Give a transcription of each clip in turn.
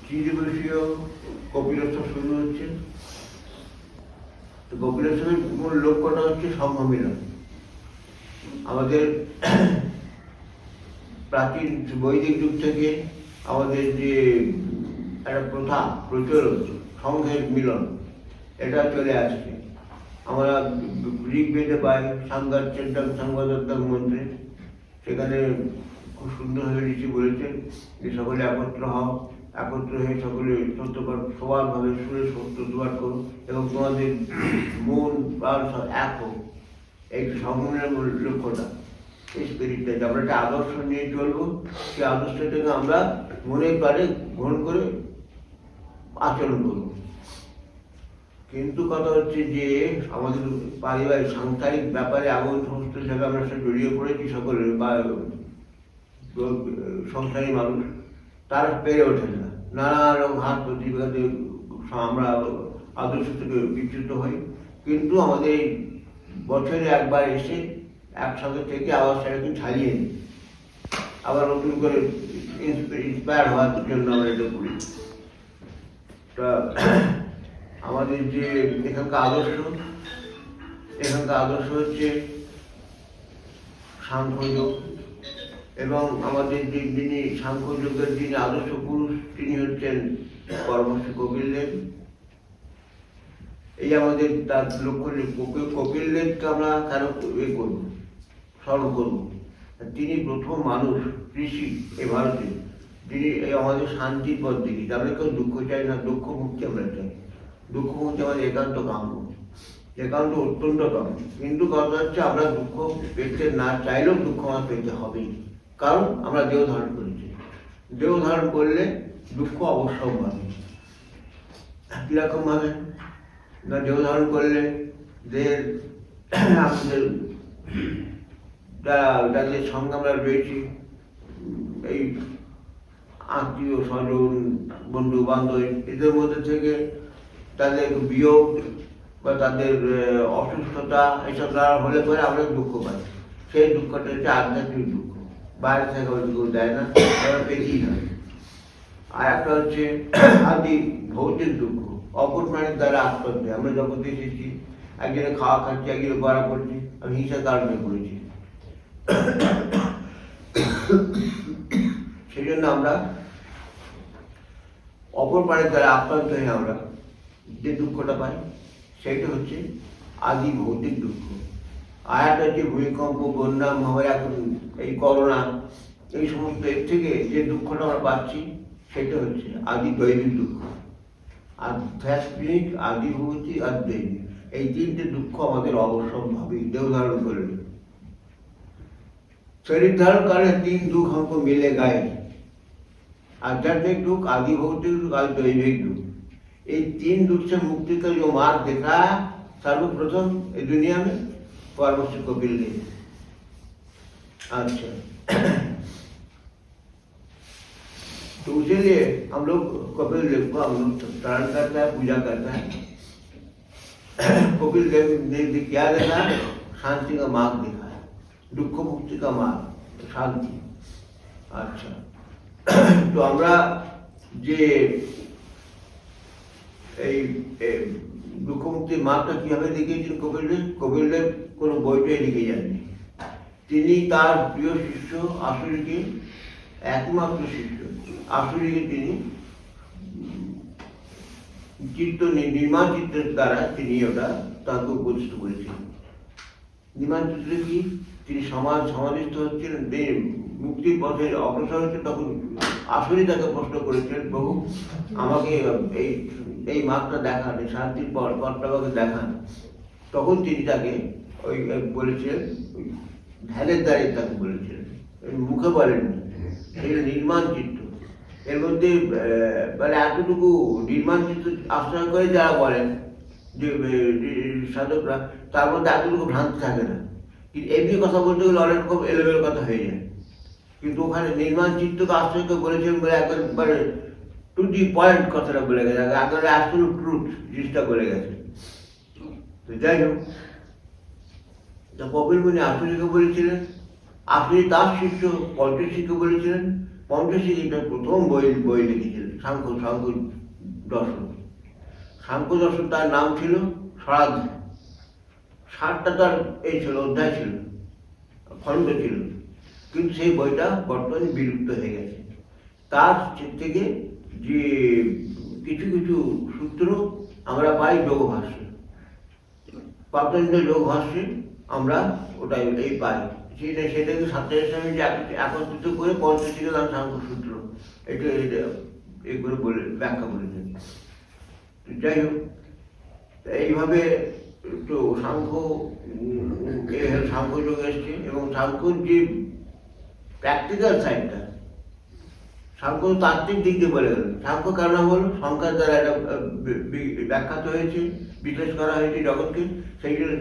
ত্রিদিবসীয় কপিলোৎসব শুরু হচ্ছে। তো কপিলোৎসবের মূল লক্ষ্যটা হচ্ছে সংঘ মিলন। আমাদের প্রাচীন বৈদিক যুগ থেকে আমাদের যে একটা প্রথা প্রচলন সংঘের মিলন, এটা চলে আসছে। আমরা ঋগ্বেদে পাই সাংগাচ্ছেদম সংঘদত্তম মন্ত্রে, সেখানে খুব সুন্দরভাবে ঋষি বলেছেন যে সকলে একত্র হও, একত্র হয়ে সকলে সত্যপাঠ সমানভাবে সুরে সত্যপাঠ করো এবং তোমাদের মন প্রাণ সব এক হোক। এই সংগ্রামের লক্ষ্যটা, এই স্পিরিটটা যে আমরা একটা আদর্শ নিয়ে চলবো, সেই আদর্শটাকে আমরা মনে প্রাণে গ্রহণ করে আচরণ করবো। কিন্তু কথা হচ্ছে যে আমাদের পারিবারিক সাংসারিক ব্যাপারে এমন সমস্ত জায়গায় আমরা সব জড়িয়ে পড়েছি, সকলে বা সংসারী মানুষ তারা পেরে ওঠে না, নানা রকম হাত প্রতিবাদে আমরা আদর্শ থেকে বিচ্যুত হই। কিন্তু আমাদের বছরে একবার এসে একসাথে থেকে আবার সেটাকে ছাড়িয়ে নিই, আবার নতুন করে ইন্সপায়ার হওয়ার জন্য আমরা এটা করি। তা আমাদের যে এখানকার আদর্শ হচ্ছে সাংখ্যযোগ, এবং আমাদের যিনি সাংখ্যযোগের যিনি আদর্শ পুরুষ তিনি হচ্ছেন পরমহংস কপিলদেব। এই আমাদের তার লক্ষ্য, কপিলদেবকে আমরা কেন করবো, স্মরণ করবো? তিনি প্রথম মানুষ ঋষি এই ভারতে যিনি আমাদের শান্তির পথ দেখি। আমরা কেউ দুঃখ চাই না, দুঃখ মুক্তি আমরা চাই। দুঃখ মুক্তি আমাদের একান্ত কাম্য, একান্ত অত্যন্ত কাম্য। কিন্তু কথা হচ্ছে আমরা দুঃখ পেতে না চাইলেও দুঃখ আমার পেতে হবেই, কারণ আমরা দেহ ধারণ করেছি। দেহ ধারণ করলে দুঃখ অবশ্যম্ভাবী। কিরকম ভাবে না, দেহ ধারণ করলে দেহের আমাদের যাদের সঙ্গে আমরা রয়েছি, এই আত্মীয় স্বজন বন্ধু বান্ধব, এদের মধ্যে থেকে তাদের বিয়োগ বা তাদের অসুস্থতা এসব দ্বারা হলে পরে আমরা দুঃখ পাই। সেই দুঃখটা হচ্ছে আধ্যাত্মিক দুঃখ, বাইরে থেকে দুঃখ দেয় না, পেতেই হয়। আর একটা হচ্ছে আদি ভৌতিক দুঃখ, অপর প্রাণীর দ্বারা আত্মহত্যা দেয়। আমরা জগতে এসেছি, একজনে খাওয়া খাচ্ছি, একজনে গড়া করছি, আমি হিংসার কারণে করেছি। সেই জন্য আমরা অপর প্রাণীর দ্বারা আক্রান্ত হয়ে আমরা যে দুঃখটা পাই, সেটা হচ্ছে আদি ভৌতিক দুঃখ। আর একটা হচ্ছে ভূমিকম্প, বন্যা, মহামারী, এখন এই করোনা, এই সমস্ত এর থেকে যে দুঃখটা আমরা পাচ্ছি, সেটা হচ্ছে আদি দৈবিক দুঃখ। আধ্যাত্মিক, আদি ভৌতিক আর দৈবিক, এই তিনটে দুঃখ আমাদের অবশ্যম্ভাবী দেহ ধারণ করলে। शरीर धारण करे तीन दुख हमको मिलेगा ही, आध्यात्मिक दुख, आदि भौतिक दुख, आदि दैविक दुख। ये तीन दुख से मुक्ति का जो मार्ग दिखा है सर्वप्रथम इस दुनिया में परमहंस कपिल ने। अच्छा, तो इसीलिए हम लोग कपिल देव को हम लोग स्मरण करता है, पूजा करता है। कपिल देव ने क्या देखा? शांति का मार्ग दिखा, দুঃখ মুক্তি का मार्ग, শান্তি। আচ্ছা, তো আমরা যে এই দুঃখ মুক্তির মার্গটা কিভাবে দেখিয়েছেন কপিলদেব? কপিলদেব কোনো বইটাই লিখে যাননি। তিনি তার প্রিয় শিষ্য আসুরিকে, একমাত্র শিষ্য আসুরিকে তিনি নির্মাণ চিত্রের দ্বারা তিনি ওটা তাকে উপস্থিত করেছিলেন। নির্মাণ চিত্র কি? তিনি সমাধিস্থ হচ্ছিলেন, মুক্তির পথে অগ্রসর হচ্ছেন, তখন আসুরি তাকে প্রশ্ন করেছিলেন, প্রভু আমাকে এই মার্গটা দেখান, এই শান্তির পথটা আমাকে দেখান। তখন তিনি তাকে ওই বলেছিলেন, ধ্যানের দ্বারে তাকে বলেছিলেন, মুখে বলেননি। এই নির্মাণ চিত্র, এর মধ্যে মানে এতটুকু নির্মাণ চিত্র আশ্রয় করে যারা বলেন যে সাধকরা, তার মধ্যে এতটুকু ভ্রান্তি থাকে না। কিন্তু এমনি কথা বলতে গেলে অনেক রকম এলোমেলো কথা হয়ে যায়। কিন্তু ওখানে নির্মাণ চিত্রকে আশ্রয় করে বলেছেন বলে একবারে টু দি পয়েন্ট কথাটা বলে গেছে, একবারে অ্যাবসলিউট ট্রুথ জিনিসটা বলে গেছে। তো যাই হোক, কপিল মুনি আসুরিকে বলেছিলেন, আসুরি তার শিষ্য পঞ্চশীকে বলেছিলেন। পঞ্চশী এটা প্রথম বই লিখেছিলেন। সাংখ্য দর্শন। সাংখ্য দর্শন তার নাম ছিল স্বরাধ্যায়। 60টা তার এই ছিল, অধ্যায় ছিল, খণ্ড ছিল, কিন্তু সেই বইটা বর্তমানে বিলুপ্ত হয়ে গেছে। তার থেকে যে কিছু কিছু সূত্র আমরা পাই যোগভাষ্যে, পাতঞ্জল যোগভাষ্যে আমরা ওটা এই পাই। সেটাকে সাতটার সঙ্গে যে একত্রিত করে পঞ্চশীল আর সাংখ্য সূত্র এটা এই করে বলে ব্যাখ্যা করেছেন। যাই হোক, এইভাবে তো সাংখ্য যোগ এসছে, এবং সাংখ্যর যে প্র্যাকটিক্যাল সাইডটা, সাংখ্য তাত্ত্বিক দিক দিয়ে বলে গেল। সাংখ্য কারণ হল সংখ্যার দ্বারা এটা ব্যাখ্যাত হয়েছে, বিশ্লেষ করা হয়েছে জগৎকে, সেই জন্য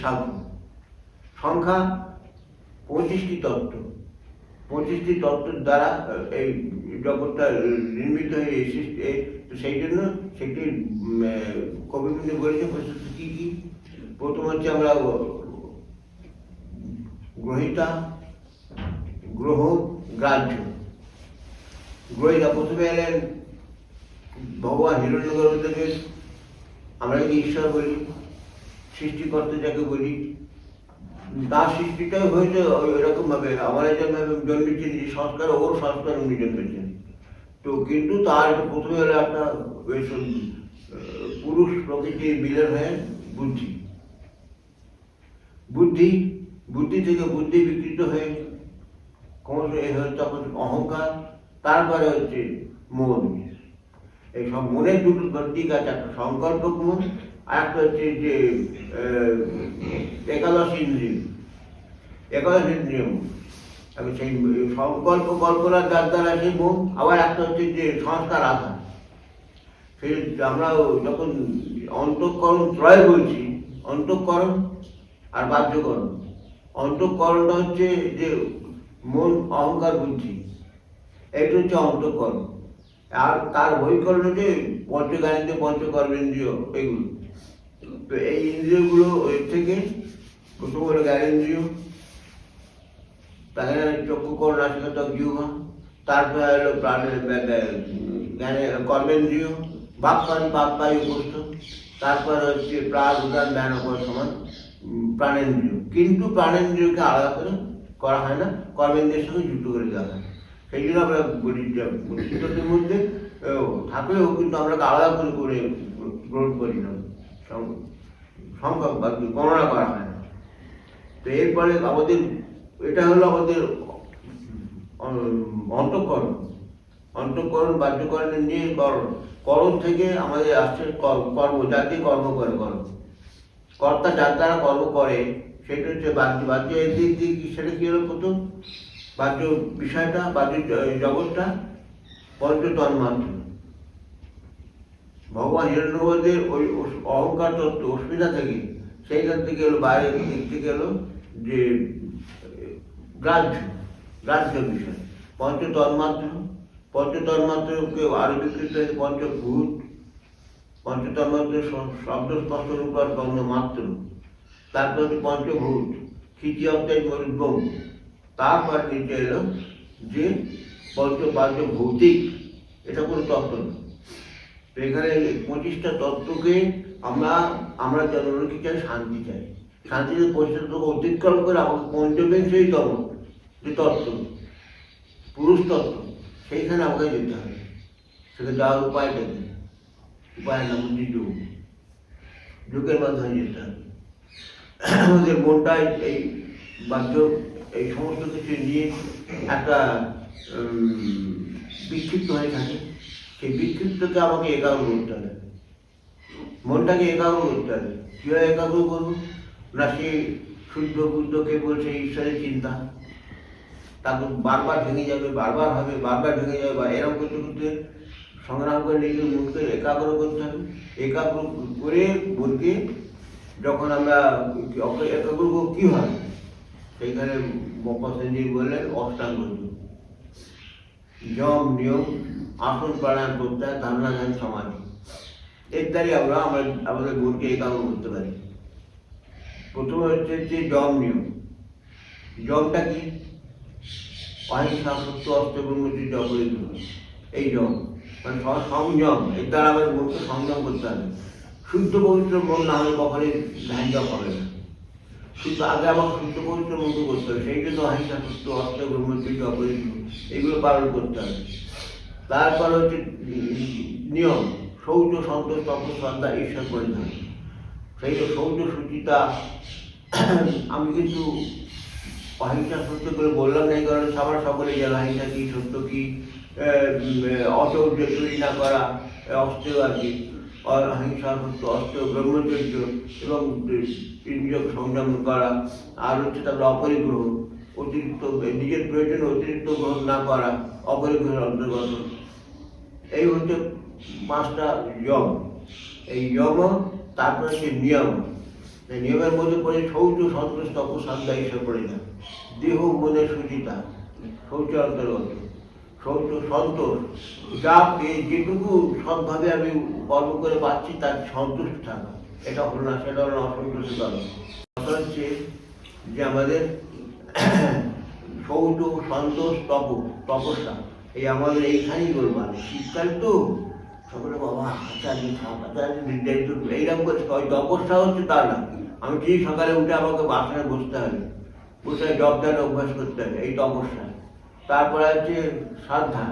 সাংখ্য। সংখ্যা 25টি তত্ত্ব, 25টি তত্ত্বের দ্বারা এই জগৎটা নির্মিত হয়ে এসেছে। সেই জন্য সেটি কবিগুলি বলেছে কি কি। প্রথম হচ্ছে আমরা গ্রহিতা, গ্রহ, গ্রাহ্য। গ্রহিতা প্রথমে এলেন ভগবান হিরণ্যগর্ভদেবের, আমরা কি ঈশ্বর বলি, সৃষ্টিকর্তা যাকে বলি। তার সৃষ্টিটাও হয়েছে এরকম ভাবে, আমাদের জন্মেছেন যে সংস্কার, ওর সংস্কার উনি জন্মেছেন। তো কিন্তু তার প্রথমে হলো একটা পুরুষ প্রকৃতির বিলের হয়ে বুদ্ধি, বুদ্ধি বুদ্ধি থেকে বুদ্ধি বিকৃত হয়ে ক্রমশ তখন অহংকার, তারপরে হচ্ছে মন। এই সব মনের দুটো দিক আছে, একটা সংকল্পক মন, আর একটা হচ্ছে যে একাদশ ইন্দ্রিয় মন। সেই সংকল্প কল্পনার যার দ্বারা সেই মন, আবার একটা হচ্ছে যে সংস্কার আধার। সেই আমরা যখন অন্তঃকরণ ত্রয় বলছি, অন্তঃকরণ আর বাহ্যকরণ। অন্তঃকরণটা হচ্ছে যে মন, অহংকার, বুদ্ধি, এটা হচ্ছে অন্তঃকরণ। আর তার বহিকরণ হচ্ছে পঞ্চজ্ঞানেন্দ্রিয়, পঞ্চকর্মেন্দ্রিয়, এগুলো। তো এই ইন্দ্রিয়গুলো এর থেকে প্রথম হলো জ্ঞানেন্দ্রিয়, তাহলে চক্ষুকরণ, নাসিকাগ্রাহ্য, জিহ্বা, তারপরে হলো কর্মেন্দ্রিয়, বাক্পায়ু উপস্থ, তারপরে হচ্ছে প্রাণ, উদান, ধ্যান, অপর সমান প্রাণেন্দ্রিয়। কিন্তু প্রাণেন্দ্রিয়কে আলাদা করে করা হয় না, কর্মেন্দ্রিয়ের সঙ্গে যুক্ত করে দেওয়া হয়। সেই জন্য আমরা বলি যে চিত্তের মধ্যে থাকলেও কিন্তু আমরা আলাদা করে করে গ্রহণ করি না, সংখ্যা বা গণনা করা হয় না। তো এরপরে আমাদের এটা হলো আমাদের অন্তঃকরণ। অন্তঃকরণ বাহ্যকরণের নিয়ে করণ থেকে আমাদের আসছে কর্ম, যাকে কর্ম করে, কর্তা যার দ্বারা কর্ম করে, সেটা হচ্ছে বাহ্য। বাহ্য এর দিক দিয়ে সেটা কি হলো প্রথম বাহ্য বিষয়টা, বাহ্য জগৎটা পঞ্চতন্মাত্র। ভগবান হিরণ্যগর্ভের ওই অহংকার তত্ত্ব, অস্মিতা থেকে, সেইখান থেকে এলো বাইরের দিক থেকে এলো যে গ্রাহ্য বিষয়, পঞ্চতন্মাত্র। পঞ্চতন্মাত্রকে আরো বিকৃত হয়েছে পঞ্চভূত। পঞ্চতন্মাত্র শব্দ, স্পর্শ, রূপ আর গন্ধ মাত্র। তারপর হচ্ছে পঞ্চভূত, খিচি, অধ্যায়, মরিবম। তারপর নিচে এলো যে পঞ্চবাহ্য ভৌতিক, এটা কোনো তত্ত্ব না। তো এখানে 25টা তত্ত্বকে আমরা জন্ম কি চাই, শান্তি চাই। শান্তিতে পরিস্থিতি অতিক্রম করে আমাকে পঞ্চবিংশতম যে তত্ত্ব, পুরুষ তত্ত্ব, সেইখানে আমাকে যেতে হবে। সেখানে যাওয়ার উপায়টা কি? উপায় নাম হচ্ছে যোগ। যোগের মাধ্যমে যেতে হবে। আমাদের মনটাই এই বাহ্য এই সমস্ত কিছু নিয়ে একটা বিক্ষিপ্ত হয়ে থাকে। সেই বিক্ষিপ্তকে আমাকে একাগ্র করতে হবে, মনটাকে একাগ্র করতে হবে। কীভাবে একাগ্র করবো না, সে শুদ্ধ বুদ্ধ কেবল সেই ঈশ্বরের চিন্তা, তারপর বারবার ভেঙে যাবে, বারবার হবে, বারবার ভেঙে যাবে, বা এরকম করতে করতে সংগ্রাম করে নিজের মনকে একাগ্র করতে হবে। একাগ্র করে মনকে যখন আমরা একাগ্র কী হয়, সেইখানে মহাসেনজি বললেন অষ্টাঙ্গ যোগ, যম, নিয়ম, আসন, প্রাণায়াম, প্রত্যাহার, ধারণা, ধ্যান, সমাধি, এর দ্বারাই আমরা আমাদের মনকে একাগ্র করতে পারি। প্রথমে হচ্ছে যে যম নিয়ম। যমটা কি? অহিংসা, সত্য, অস্ত্র, ব্রহ্মচর্য, অপরিগ্রহ, এই যম। মানে সংযম, এর দ্বারা আমাদের মনকে সংযম করতে হবে। শুদ্ধ পবিত্র মন না হলে কখনই ধ্যান জপ হবে না। শুদ্ধ আগে আমাকে শুদ্ধ পবিত্র মন করতে হবে, সেই জন্য অহিংসা, সত্য, অস্ত্র, ব্রহ্মচর্য, অপরিগ্রহ এগুলো পালন করতে হবে। তারপর হচ্ছে নিয়ম, শৌচ, সন্তোষ, তপস্যা, শ্রদ্ধা, ঈশ্বর পরিধান। সেই তো শৌচ, শুচিতা। আমি কিন্তু অহিংসা সত্য করে বললাম না, এই কারণে সবার সকলে জানে অহিংসা কি, সত্য কি, অচৌর্য, চুরি না করা, অস্ত্র আর কি, অহিংসা, সত্য, অস্ত্র, ব্রহ্মচর্য এবং ইন্দ্রিয় সংযম করা। আর হচ্ছে তারপরে অপরিগ্রহ, অতিরিক্ত নিজের প্রয়োজনে অতিরিক্ত গ্রহণ না করা, অপরিগ্রহের অন্তর্গত। এই হচ্ছে 5টা যম। এই যম, তারপরে হচ্ছে নিয়ম। এই নিয়মের মধ্যে পড়ে শৌচ, সন্তোষ, তপস্যা, শ্রদ্ধা, ঈশ্বর পরিধান। দেহ মনের সুচিতা, শৌচের অন্তর্গত। শৌচ, সন্তোষ, যা যেটুকু সৎভাবে আমি কর্ম করে পাচ্ছি তার সন্তুষ্ট থাকা, এটা হলো না, সেটা হলো অসন্তুষ্ট কারণ। কথা হচ্ছে যে আমাদের শৌচ, সন্তোষ, তপস্যা, এই আমাদের এইখানেই গোলমাল। শীতকাল তো সকলে বাবা আচার্য থাক, আচার্য নির্ধারিত এইরকম করে তপস্যা হচ্ছে তা না। আমি ঠিক সকালে উঠে আমাকে বাসনে বসতে হবে, বসে জপ ধ্যান অভ্যাস করতে হবে, এই তপস্যা। তারপরে হচ্ছে শ্রদ্ধা।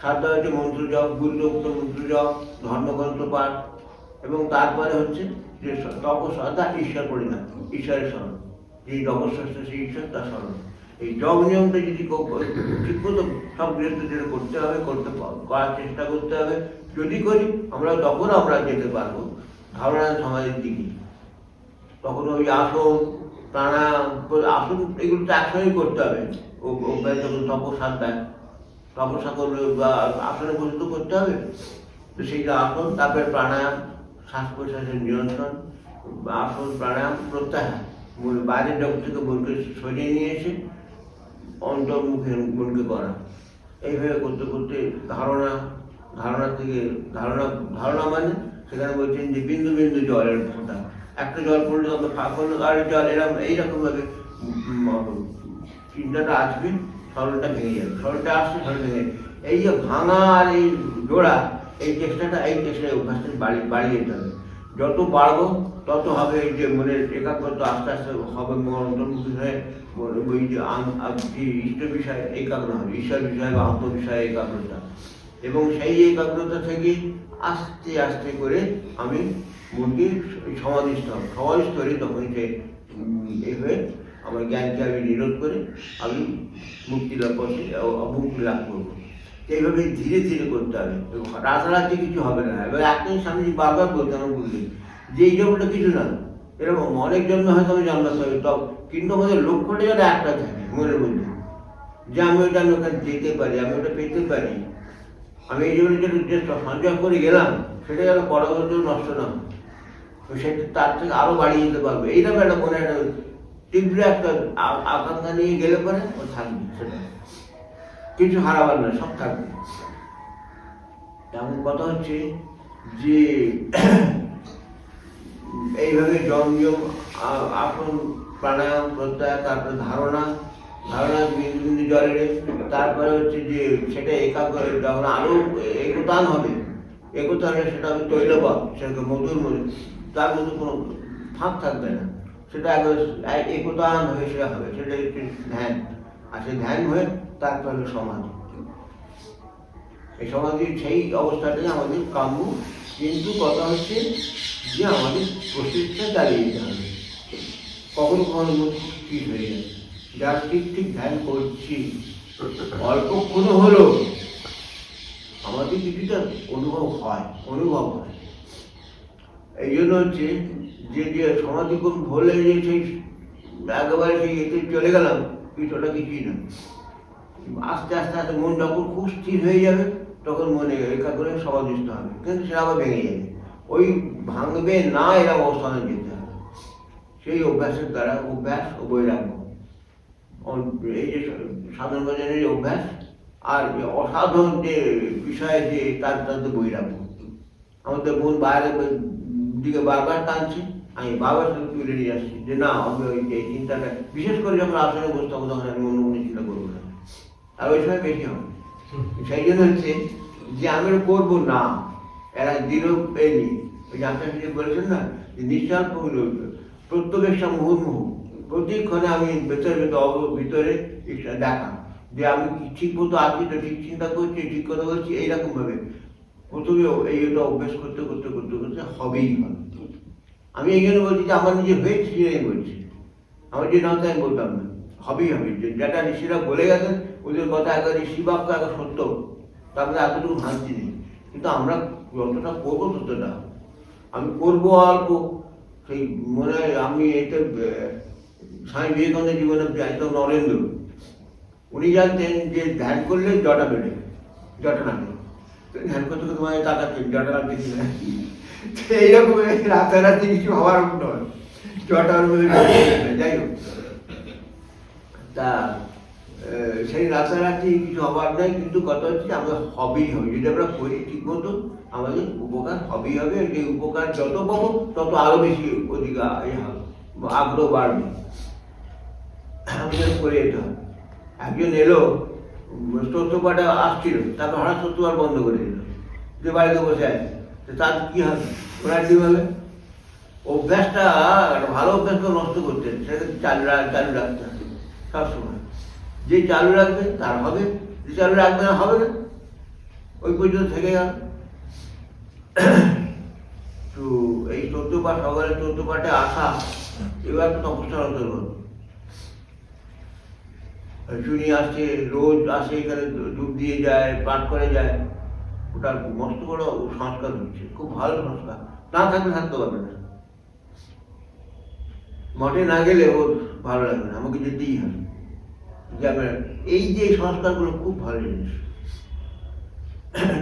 শ্রদ্ধা হচ্ছে মন্ত্র জপ, গুরুদত্ত মন্ত্র জপ, ধর্মগ্রন্থ পাঠ। এবং তারপরে হচ্ছে যে তপশ্রদ্ধা, ঈশ্বর পরিধান, ঈশ্বরের স্মরণ। যেই তপস্যা সেই ঈশ্বর, তার স্মরণ। এই জপ নিয়মটা যদি ঠিক মতো সব গৃহস্থদের করতে হবে, করার চেষ্টা করতে হবে। যদি করি তখন আমরা যেতে পারবো ধারণা সমাজের দিকে। তখন ওই আসন, প্রাণায়াম, আসন এগুলো তো একসঙ্গেই করতে হবে। অভ্যাস যখন তপস্যা করবে বা আসনে বসে তো করতে হবে। তো সেইটা আসন, তারপরে প্রাণায়াম, শ্বাস প্রশ্বাসের নিয়ন্ত্রণ, আসন, প্রাণায়াম, প্রত্যাহার, বাইরের জগৎ থেকে মনকে সরিয়ে নিয়ে এসে অন্তর্মুখে মনকে করা। এইভাবে করতে করতে ধারণা থেকে ধারণা মানে সেখানে বলছেন যে বিন্দু বিন্দু জলের ফোঁটা। একটা জল পড়লে তত ফাঁক হলো, আর জল এইরকম ভাবে চিন্তাটা আসবে, সরলটা ভেঙে যাবে, সরলটা আসছে, সরল ভেঙে। এই যে ভাঙা আর এই জোড়া, এই চেষ্টাটা অভ্যাসটা বাড়িয়ে যেতে হবে। যত বাড়বো তত হবে এই যে মনের একাগ্রতা আস্তে আস্তে হবে, মন অন্তর্মুখী হয়ে ওই যে ইষ্ট বিষয়ে একাগ্র হবে, ঈশ্বর বিষয় বা আত্মবিষয়ে একাগ্রতা। এবং সেই একাগ্রতা থেকে আস্তে আস্তে করে আমি মনকে সমাধিস্থ হলে তখন সে এ হয়ে আমার জ্ঞানকে আমি নিরোধ করে আমি মুক্তি লাভ করবো। এইভাবে ধীরে ধীরে করতে হবে, রাতারাতি কিছু হবে না। এবার একটাই স্বামীজি বারবার বলতে আমার বুঝলি যে এই জন্মটা কিছু না, এরকম অনেক জন্ম হয়তো আমি জন্মাতে হবে, কিন্তু আমাদের লক্ষ্যটা যেন একটা থাকে মনের মধ্যে, যে আমি ওখানে যেতে পারি, আমি ওটা পেতে পারি। আমি এই জন্য যে সঞ্চয় করে গেলাম সেটা যেন পরবর্তী নষ্ট না হয়, সেটা তার থেকে আরো বাড়িয়ে যেতে পারবে। এইরকম একটা মনে একটা তীব্র একটা আকাঙ্ক্ষা নিয়ে গেলে পরে ও থাকবে, সেটা কিছু হারাবার না, সব থাকবে। এমন কথা হচ্ছে যে এইভাবে জম আসন, প্রাণায়াম, প্রত্যাহার, তারপরে ধারণা বিন্দু বিন্দু জলের, তারপরে হচ্ছে যে সেটা একাগ্র, যখন আরো একতান হবে, সেটা হবে তৈলবাদ, সেটাকে মধুর মধুর, তার মধ্যে কোনো ফাঁক থাকবে না, সেটা একতান হয়ে সেটা হবে, সেটা হচ্ছে ধ্যান। আর সেই ধ্যান হয়ে তারপরে হলো সমাধি। এই সমাধি সেই অবস্থাটাই আমাদের কাম্য, কিন্তু কথা হচ্ছে যে আমাদের প্রচেষ্টা চালিয়ে যেতে হবে। কখনো ঠিক হয়ে যায়, যার ঠিক ধ্যান করছি অল্পক্ষণ হলো আমাদের কিছুটা অনুভব হয়। এই জন্য হচ্ছে যে সমাধি কোন হলে যে সেই একেবারে সেই এতে চলে গেলাম, কিছুটা কিছুই না। আস্তে আস্তে আস্তে মন যখন খুব স্থির হয়ে যাবে তখন মনে একাগ্র করে সমাধিস্থ হবে, কিন্তু সেটা আবার ভেঙে যাবে। ওই ভাঙবে না এরকম অবস্থানে যেতে হবে। সেই অভ্যাসের দ্বারা, অভ্যাস ও বৈরাগ্য, এই যে সাধারণ বাজারের অভ্যাস আর অসাধারণ যে বিষয়ে যে তার বৈরাগ্য। আমাদের মন বাইরের দিকে বারবার টানছে, আমি বাবার সঙ্গে তুলে নিয়ে আসছি যে না, আমি ওই যে চিন্তাটা, বিশেষ করে যখন আসলে বসতে হবে তখন আমি অন্য কোনো চিন্তা করবো না, আর ওই সময় বেশি হবে। সেই জন্য হচ্ছে যে আমি করবো না, এরা দৃঢ় পেয়নি। ওই যে আপনার বলেছেন না যে নিঃশ্বাস প্রত্যবেক্ষা মুহুর্মুহু, প্রতিক্ষণে আমি ভেতরে ভিতরে দেখা যে আমি ঠিক মতো আছি তো, ঠিক চিন্তা করছি, ঠিক কথা বলছি, এইরকম ভাবে প্রথমে এইটা অভ্যেস করতে করতে করতে করতে হবেই হবে। আমি এই জন্য বলছি যে আমার নিজে হয়েছে সেটাই বলছি, আমার যে নামটা আমি বলতাম না, হবেই হবে। যেটা ঋষিরা বলে গেছেন ওদের কথা একবার শিবাক্য একবার সত্য, তারপরে এতটুকু ভাঙছি নেই। কিন্তু আমরা যতটা করবো ততটা, আমি করবো অল্প। সেই মনে হয় আমি এটা স্বামী বিবেকানন্দের জীবনে জানতাম নরেন্দ্র, উনি জানতেন যে ধ্যান করলে জটা বেড়ে, জটা নামে, ধ্যান করতে করতে মানে তাকাচ্ছেন জটা নামতে কিনা। এইরকম রাতারাতি কিছু হওয়ার নয়, জটার মধ্যে যাই হোক। তা সেই রাতারাতি কিছু হবার নয়, কিন্তু কথা হচ্ছে আমরা হবেই হবে, যদি আমরা করি ঠিক মতো আমাদের উপকার হবেই হবে। যে উপকার যত পাবো তত আরো বেশি অধিকার আগ্রহ বাড়বে, আমাদের করে যেতে হবে। একজন এলো স্তোত্রপাঠে আসছিল, তারপর হঠাৎ স্তোত্রপাঠ বন্ধ করে দিল, যে বাড়িতে বসে আছে, তার কি হবে? ওনার কি হবে? অভ্যাসটা, ভালো অভ্যাসটা নষ্ট করতেন, সেটা চালু রাখতে হবে সবসময়। যে চালু রাখবে তার হবে, যে চালু রাখবে না হবে না, ওই পর্যন্ত থেকে গেল। তো এই স্তোত্রপাঠ, সকালে স্তোত্রপাঠে আসা এবার তো তপস্যার অন্তর্গত। চুনি আসছে, রোজ আসে, এখানে ডুব দিয়ে যায়, পাঠ করে যায়, ওটা মস্ত বড় সংস্কার হচ্ছে, খুব ভালো সংস্কার। না থাকলে থাকতে পারবে না, মঠে না গেলে ওর ভালো লাগবে না, আমাকে যেতেই হবে। এই যে সংস্কারগুলো খুব ভালো জিনিস।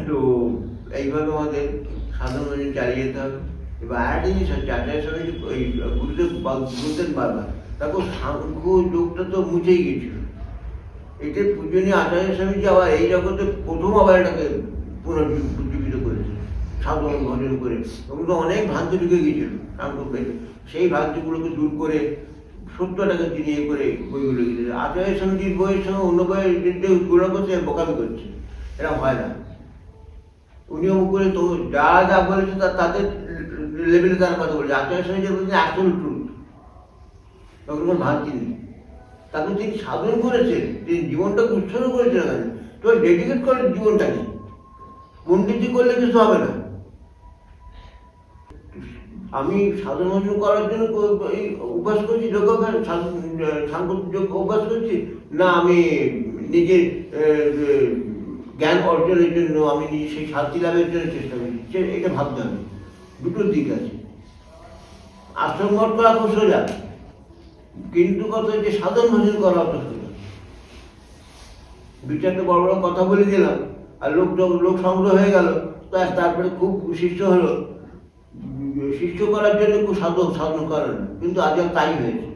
তো এইভাবে আমাদের সাধারণ চালিয়ে যেতে হবে। এবার আরেকটা জিনিস হচ্ছে, আচার্য স্বামী ওই গুরুদেব বলতেন বারবার, তারপর সাংখ্য যোগটা তো মুছেই গেছিল। এতে পূজনীয় আচার্য স্বামী যাওয়া এই জগতে প্রথম আবার এটাকে পুনর্জীবিত করেছে, সাধন ভজন করে। তখন তো অনেক ভ্রান্তি ঢুকে গিয়েছিল সাংখ্য, সেই ভ্রান্তিগুলোকে দূর করে সত্যটাকে তিনি এ করে বইগুলো লিখেছে। আচার্য স্বামীজির বইয়ের সঙ্গে অন্য বইয়ের তুলনা করছে, বোকামি করছে, এরা হয় না। উনিও করে তো যা যা বলেছে তাদের লেভেলে তারা কথা বলেছে। আচার্য স্বামীজি বলছেন আসল ট্রুথ, তখন কোনো ভ্রান্তি নেই। তাকে তিনি সাধন করেছেন, তিনি জীবনটাকে উৎসর্গ করেছেন। তো ডেডিকেট করে জীবনটাকে, পণ্ডিতি করলে কিছু হবে না। আমি সাধন ভজন করার জন্য অভ্যাস করছি, যোগ সাংখ্য অভ্যাস করছি না, আমি নিজের জ্ঞান অর্জনের জন্য, আমি নিজে সেই শান্তি লাভের জন্য চেষ্টা করছি, এটা ভাবতে হবে। দুটো দিক আছে। আশ্রম মঠ করা খুব সোজা, কিন্তু কথা হচ্ছে সাধন ভজন করা অত সোজা। দু চারটে বড় বড় কথা বলে দিলাম আর লোক সংগ্রহ হয়ে গেল, তারপরে খুব শিষ্য হলো। শিষ্য করার জন্য খুব সাধন করে না, কিন্তু আজ তাই হয়েছে।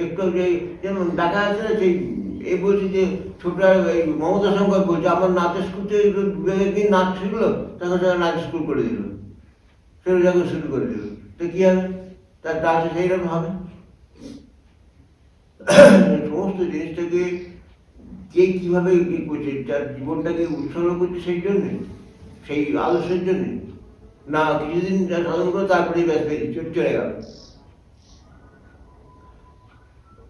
একটু যে যেমন দেখা আছে না, সেই এ বলছি যে ছোট মমতা শঙ্কর বলছে, আমার নাচের স্কুলে একদিন নাচ শিখলো, তখন সেটা নাচ স্কুল করে দিল, সেটা যখন শুরু করে দিল, তো কি হবে? তার ডান্সে সেইরকম হবে। সমস্ত জিনিসটাকে কে কিভাবে করছে, তার জীবনটাকে উৎসর্গ করছে সেই জন্যে, সেই আদর্শের জন্যে না, কিছুদিন সাধন করে তারপরেই ব্যাস চলে গেল।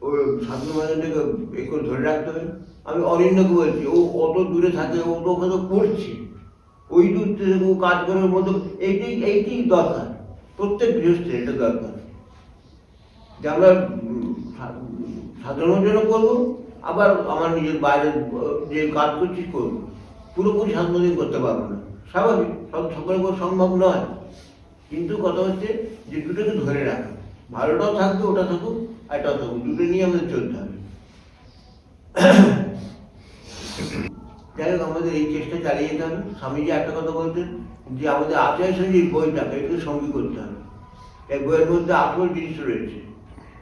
ওই সাধন ভজনটাকে এ করে ধরে রাখতে হবে। আমি অরিন্দকে বলছি, ও অত দূরে থাকে, ও তো ওখানে পড়ছে, ওই দূর থেকে ও কাজ করার মতো, এইটাই দরকার, প্রত্যেক গৃহস্থের এটা দরকার যে আমরা সাধারণ জন্য করবো, আবার আমার নিজের বাইরের যে কাজ করছি করবো। পুরোপুরি সাধন করতে পারবো না, স্বাভাবিক, সকলের পর সম্ভব নয়। কিন্তু কথা হচ্ছে যে দুটোকে ধরে রাখা, ভালোটাও থাকবে, ওটা থাকুক, আর এটাও থাকুক, দুটো নিয়ে আমাদের চলতে হবে। যাই হোক, আমাদের এই চেষ্টা চালিয়ে যেতে হবে। স্বামীজি একটা কথা বলতেন যে আমাদের আচার্য স্বামীজির বইটাকে একটু সঙ্গী করতে হবে। এই বইয়ের মধ্যে আসল জিনিস রয়েছে,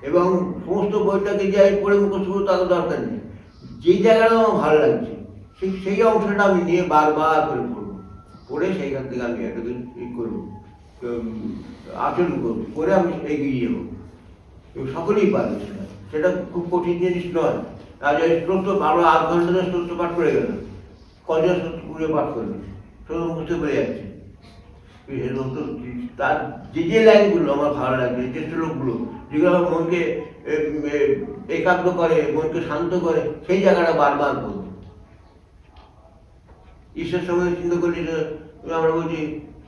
এবং সমস্ত বইটাকে যে আমি পড়ে মুখস্থ করবো তার দরকার নেই। যেই জায়গাটা আমার ভালো লাগছে সেই অংশটা আমি নিয়ে বারবার করে পড়বো, পড়ে সেইখান থেকে আমি এটাকে করবো, আচরণ করবো, করে আমি এগিয়ে যাবো। সকলেই পারবে সেটা, সেটা খুব কঠিন জিনিস নয়। আর এই স্তোত্র 12 8 ঘন্টা স্তোত্র পাঠ করে গেল, কজন স্তোত্র পুরো পাঠ করবে, শুধু মুখে বেড়ে যাচ্ছে। তার যে লাইনগুলো আমার ভালো লাগে, যে শ্লোকগুলো যেগুলো আমার মনকে একাগ্র করে, মনকে শান্ত করে, সেই জায়গাটা বারবার করবো। ঈশ্বর সঙ্গে চিন্তা করলে আমরা বলছি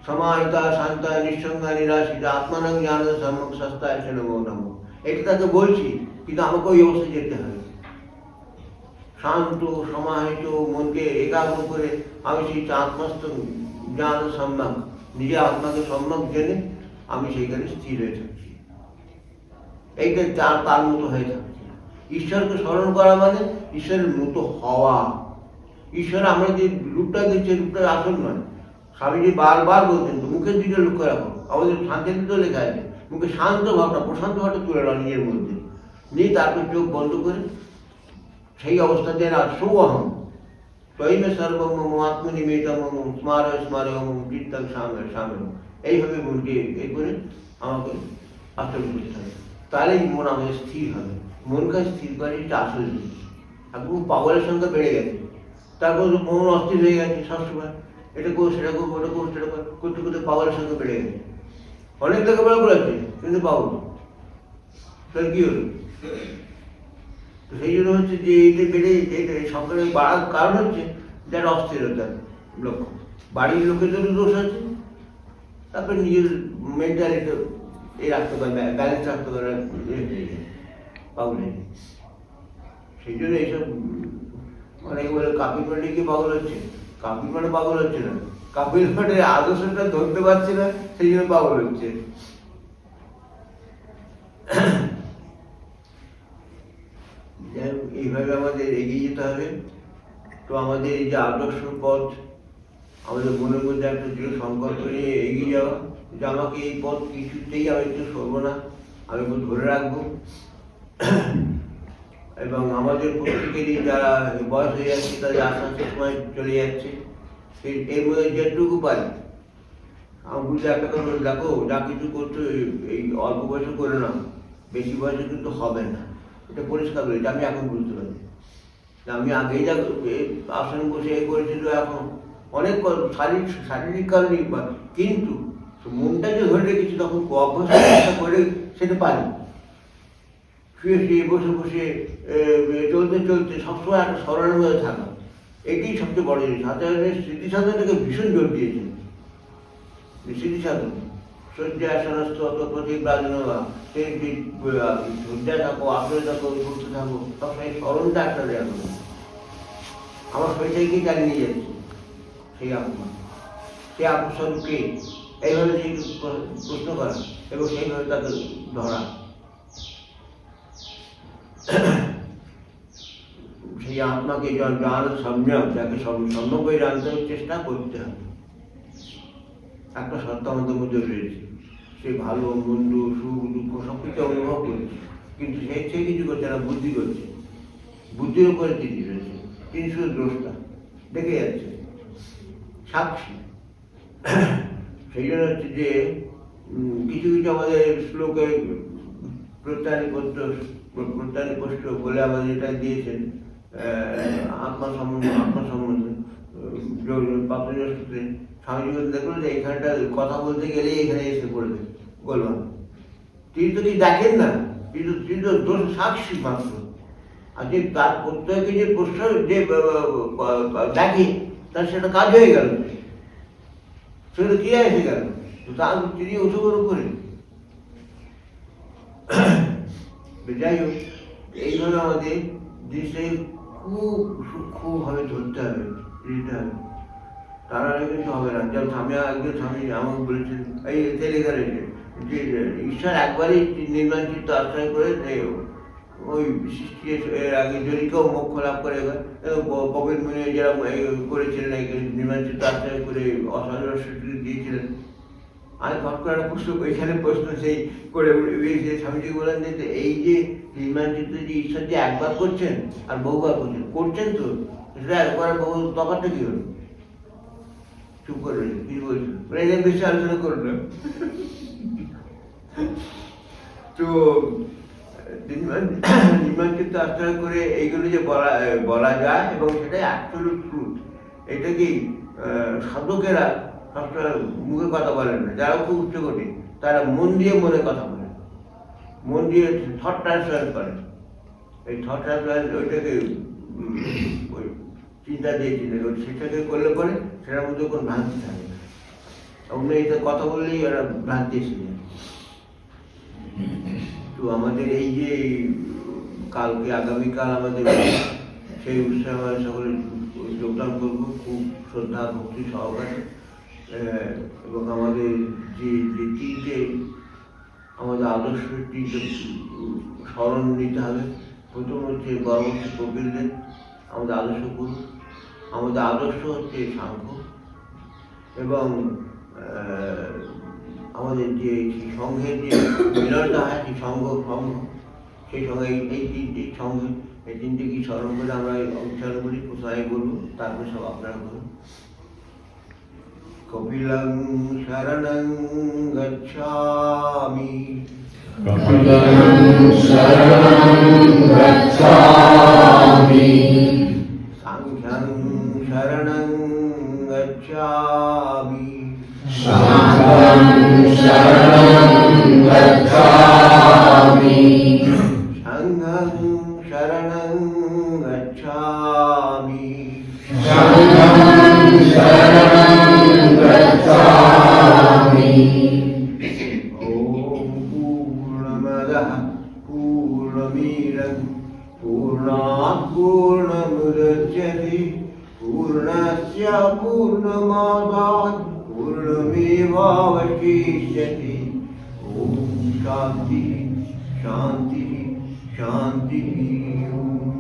সমাহিতা শান্তা নিঃসঙ্গা নিরাশিতা আত্মানং জ্ঞান সম্যক সস্তায় সে নমো নমঃ। এটা তাকে বলছি, কিন্তু আমাকে ওই অবস্থায় যেতে হবে। শান্ত সমাহিত মনকে একাগ্র করে আমি সেই আত্মস্থ জ্ঞান সম্যক, নিজের আত্মাকে সম্যক জেনে আমি সেইখানে স্থির হয়ে থাকছি। এইটা তার মতো হয়ে থাকছে। ঈশ্বরকে স্মরণ করা মানে ঈশ্বরের মতো হওয়া। ঈশ্বর আমরা যে রূপটা দিচ্ছি, রূপটা আসল নয়। স্বামীজি বারবার বলতেন, মুখের দিকে লক্ষ্য রাখো। আমাদের শান্তিতে লেখা আছে, মুখে শান্ত ভাবটা, প্রশান্ত ভাবটা তুলে নাও নিজের মধ্যে নিয়ে তারপর চোখ বন্ধ করে সেই অবস্থাতে সোহম স্বয়মে সর্বম আত্মনিবেদম স্মার স্মার কীর্তন সামনে সামনে, এইভাবে মনকে এ করে আমাকে আচরণ করতে হবে। তাহলেই মন আমাদের স্থির হবে। মনকে স্থির করে এটা আসল জিনিস। এখন পাগলের সংখ্যা বেড়ে গেছে, তারপর মন অস্থির হয়ে গেছে সবসময়, এটা করো সেটা করবো, ওটা করবো সেটা করতে করতে পাগলের সংখ্যা বেড়ে গেছে। অনেক লেখাপড়া করেছে কিন্তু পাগল, তার কি হলো? তো সেই জন্য হচ্ছে যে এইটা বেড়ে এটা সংখ্যাটা বাড়ার কারণ হচ্ছে যার অস্থিরতার লক্ষ্য। বাড়ির লোকেদেরও দোষ আছে, তারপরে নিজের মেন্টালিটি এই রাখতে পারে, ব্যালেন্স রাখতে পারে পাগলে। সেই জন্য এইসব অনেকে বলে কাপিল মাঠে কি পাগল হচ্ছে, কাপিল মাঠে পাগল হচ্ছে না, কাপিল মাঠের আদর্শটা ধরতে পারছে না, সেই জন্য পাগল হচ্ছে। এইভাবে আমাদের এগিয়ে যেতে হবে। তো আমাদের এই যে আদর্শ পথ, আমাদের মনের মধ্যে একটা দৃঢ় সংকল্প নিয়ে এগিয়ে যাওয়া, যে আমাকে এই পথ কিছুতেই আমি একটু সরবো না, আমি ধরে রাখবো। এবং আমাদের প্রত্যেকেরই যারা বয়স হয়ে যাচ্ছে, তাদের আস্তে আস্তে সময় চলে যাচ্ছে, এর মধ্যে যেটুকু পারি আমি বুঝতে একটা কথা দেখো, যা কিছু করছো এই অল্প বয়সে করে না, বেশি বয়সে কিন্তু হবে না। এটা পরিষ্কার বলে, আমি এখন বুঝতে পারি। আমি আগেই যা আসনে বসে এই করেছিল, এখন অনেক শারীরিক কারণে, কিন্তু মনটা যে ধরে রেখেছি তখন অভ্যাস করে সেটা পারি। শুয়ে শুয়ে বসে বসে চলতে চলতে সবসময় একটা স্মরণের মধ্যে থাকা, এটাই সবচেয়ে বড় জিনিস। আচার্যের স্মৃতি সাধনটাকে ভীষণ জোর দিয়েছেন। স্মৃতি সাধন শয্যাসনস্থ প্রতি প্রাজনবা, সেই শয্যা থাকো, আসলে থাকো, ঘুরতে থাকো, সবসময় স্মরণটা একটা দেওয়া হবে। আমার শরীরটাকেই চালিয়ে নিয়ে যাচ্ছে সেই আত্মা, সেই আত্মস্বরূপকে এইভাবে সেই প্রশ্ন করা এবং সেইভাবে তাকে ধরা, সেই আত্মাকে জ্ঞান সম্যক, যাকে সম্যক হয়ে জানতে চেষ্টা করতে হবে। একটা সত্তা আমাদের মধ্যে রয়েছে, সে ভালো মন্দ সুখ দুঃখ সবকিছু অনুভব করছে, কিন্তু সে কিছু করছে না, বুদ্ধি করছে। বুদ্ধির উপরে তিনি রয়েছে, তিনি শুধু দোষটা দেখে যাচ্ছে, সাক্ষী। সেই জন্য হচ্ছে যে কিছু কিছু আমাদের শ্লোকে প্রত্যানি কষ্ট বলে আমাদের এটা দিয়েছেন, আত্মা সম্বন্ধে পাত্রী স্বামীজি দেখলো যে এখানটা কথা বলতে গেলে এখানে এসে পড়বে বললাম। তিনি তো কি দেখেন না, তিনি তো দোষ সাক্ষী মাত্র। আর যে তার প্রত্যেকে যে প্রশ্ন যে দেখে, তার সেটা কাজ হয়ে গেল, সেটা কি এসে গেল, তার তিনি অংশগ্রহণ করেন। যাই হোক, এইভাবে আমাদের জিনিসটাকে খুব সূক্ষ্মভাবে ধরতে হবে, নিতে হবে। তারা কিন্তু হবে না। যেমন একজন স্বামী আমাকে বলেছেন, এই লেখা রয়েছে যে ঈশ্বর একবারই নির্মাণ চিত্ত আশ্রয় করে ওই সৃষ্টি এর আগে যদি কেউ মোক্ষ লাভ করে, কবির মুনি যারা করেছিলেন নির্মাণ চিত্ত আশ্রয় করে অসাধারণ স্বীকৃতি দিয়েছিলেন। আমি ফট করে একটা প্রশ্ন, ওইখানে প্রশ্ন সেই করে স্বামীজি বলেন যে এই যে নির্মাণ চিত্ত যে ঈশ্বর যে একবার করছেন আর বহুবার করছেন তো সেটা একবার বহু তফাৎটা কি হলো? চুপ করে কি বলছেন, এটা বেশি আলোচনা করলো। তো নির্মাণ চিত্ত আশ্রয় করে এইগুলো যে বলা যায় এবং সেটাই অ্যাবসলিউট ট্রুথ, এটা কি সাধকেরা সবসময় মুখে কথা বলেন না, যারা খুব উচ্চকোটি তারা মন দিয়ে মনে কথা বলে, মন দিয়ে থট ট্রান্সফার করে। এই থট ট্রান্সফার ওইটাকে ওই চিন্তা দিয়ে চিন্তা করে সেটাকে করলে পরে সেটার মধ্যে কোনো ভ্রান্তি থাকে না। অন্য এটা কথা বললেই ওরা ভ্রান্তি এসে যায়। তো আমাদের এই যে কালকে আগামীকাল আমাদের সেই উৎসবে আমরা সকলে যোগদান করবো খুব শ্রদ্ধা ভক্তি সহকারে। এবং আমাদের যে যে তিনটে আমাদের আদর্শ তিনটে স্মরণ নিতে হবে। প্রথম হচ্ছে গর্ভবতী কপিলদেব আমাদের আদর্শ গুরু, আমাদের আদর্শ হচ্ছে সাংখ্য, এবং আমাদের যে সংঘের যে মিলনটা হয় সেই সংঘ সেই সঙ্গে এই তিনটি সঙ্গে এই তিনটে কি স্মরণ করে আমরা উচ্চারণ করি। কোথায় বলবো তারপরে সব আপনারা বলুন। কপিলং শরণং গচ্ছামি, কপিলং শরণং গচ্ছামি, সাংখ্যং শরণং গচ্ছামি, সাংঘং শরণং গচ্ছামি, সংঘং শরণং গচ্ছামি, সংঘং শরণং গচ্ছামি। ওম পূর্ণমদঃ পূর্ণমিদং পূর্ণাৎ পূর্ণমুদচ্যতে পূর্ণস্য পূর্ণমাদাৎ পূর্ণমেবাবশিষ্যতে। ওম শান্তি শান্তি শান্তি। ওম